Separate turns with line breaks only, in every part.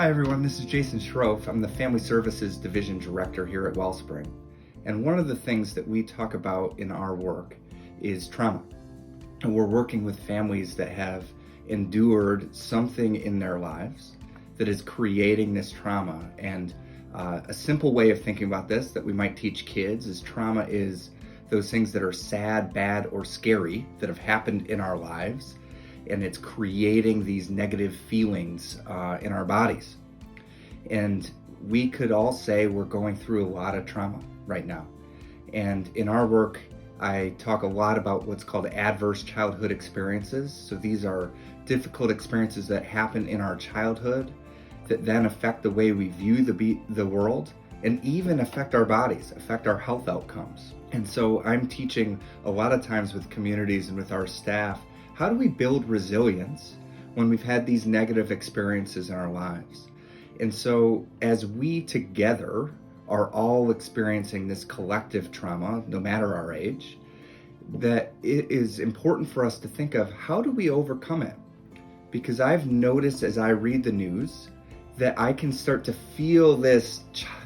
Hi everyone, this is Jason Sroufe. I'm the Family Services Division Director here at Wellspring. And one of the things that we talk about in our work is trauma. And we're working with families that have endured something in their lives that is creating this trauma. And a simple way of thinking about this that we might teach kids is trauma is those things that are sad, bad, or scary that have happened in our lives. And it's creating these negative feelings in our bodies. And we could all say we're going through a lot of trauma right now. And in our work, I talk a lot about what's called adverse childhood experiences. So these are difficult experiences that happen in our childhood that then affect the way we view the world and even affect our bodies, affect our health outcomes. And so I'm teaching a lot of times with communities and with our staff, how do we build resilience when we've had these negative experiences in our lives? And so as we together are all experiencing this collective trauma, no matter our age, that it is important for us to think of how do we overcome it? Because I've noticed as I read the news that I can start to feel this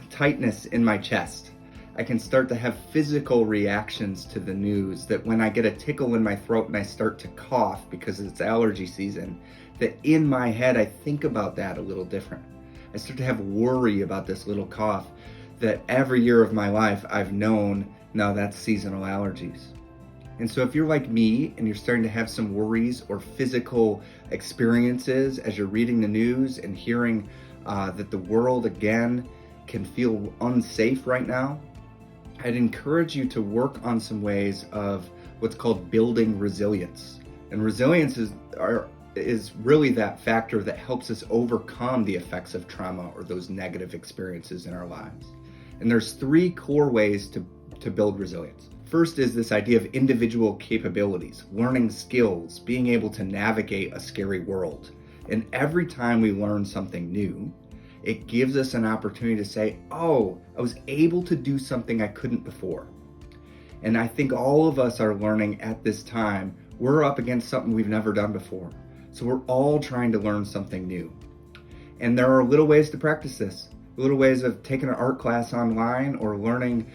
tightness in my chest. I can start to have physical reactions to the news, that when I get a tickle in my throat and I start to cough because it's allergy season, that in my head I think about that a little different. I start to have worry about this little cough that every year of my life I've known, no, that's seasonal allergies. And so if you're like me and you're starting to have some worries or physical experiences as you're reading the news and hearing that the world again can feel unsafe right now, I'd encourage you to work on some ways of what's called building resilience. And resilience is really that factor that helps us overcome the effects of trauma or those negative experiences in our lives. And there's three core ways to build resilience. First is this idea of individual capabilities, learning skills, being able to navigate a scary world. And every time we learn something new, it gives us an opportunity to say, oh, I was able to do something I couldn't before. And I think all of us are learning at this time, we're up against something we've never done before. So we're all trying to learn something new. And there are little ways to practice this, little ways of taking an art class online or learning,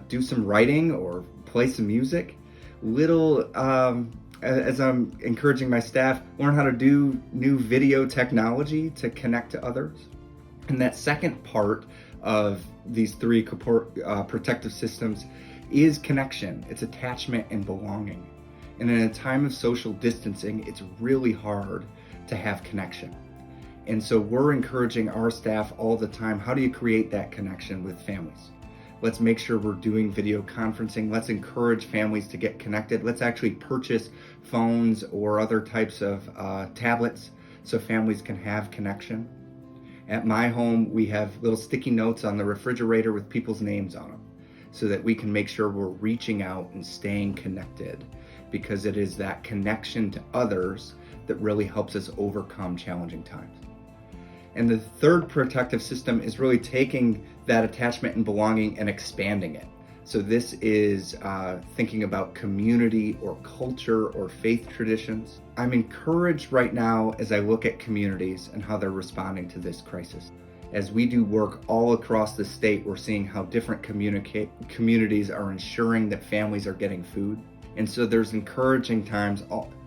do some writing or play some music. As I'm encouraging my staff, learn how to do new video technology to connect to others. And that second part of these three protective systems is connection. It's attachment and belonging. And in a time of social distancing, it's really hard to have connection. And so we're encouraging our staff all the time, how do you create that connection with families? Let's make sure we're doing video conferencing. Let's encourage families to get connected. Let's actually purchase phones or other types of tablets so families can have connection. At my home, we have little sticky notes on the refrigerator with people's names on them so that we can make sure we're reaching out and staying connected, because it is that connection to others that really helps us overcome challenging times. And the third protective system is really taking that attachment and belonging and expanding it. So this is thinking about community or culture or faith traditions. I'm encouraged right now as I look at communities and how they're responding to this crisis. As we do work all across the state, we're seeing how different communities are ensuring that families are getting food. And so there's encouraging times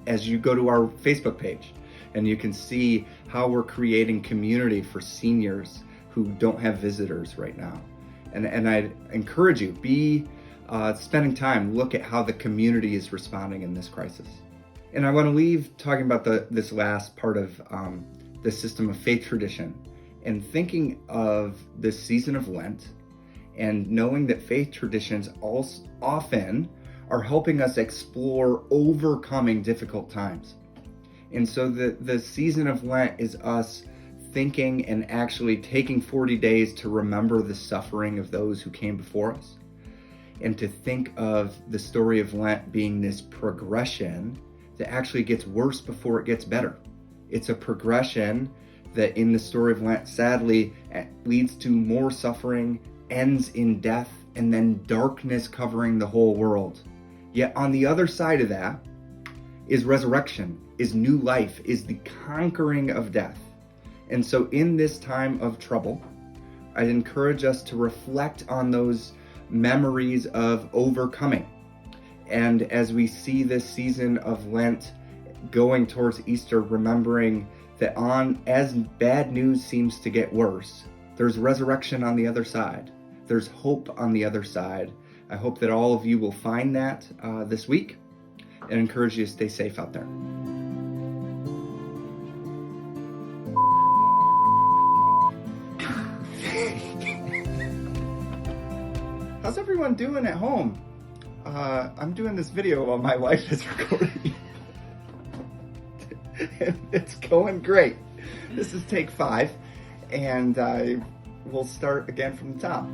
as you go to our Facebook page and you can see how we're creating community for seniors who don't have visitors right now. And I'd encourage you, be spending time, look at how the community is responding in this crisis. And I want to leave talking about this last part of the system of faith tradition and thinking of this season of Lent and knowing that faith traditions often are helping us explore overcoming difficult times. And so the season of Lent is us thinking and actually taking 40 days to remember the suffering of those who came before us, and to think of the story of Lent being this progression that actually gets worse before it gets better. It's a progression that in the story of Lent, sadly, leads to more suffering, ends in death, and then darkness covering the whole world. Yet on the other side of that is resurrection, is new life, is the conquering of death. And so in this time of trouble, I'd encourage us to reflect on those memories of overcoming. And as we see this season of Lent going towards Easter, remembering that as bad news seems to get worse, there's resurrection on the other side. There's hope on the other side. I hope that all of you will find that this week, and encourage you to stay safe out there. How's everyone doing at home? I'm doing this video while my wife is recording. It's going great. This is take 5, and we'll start again from the top.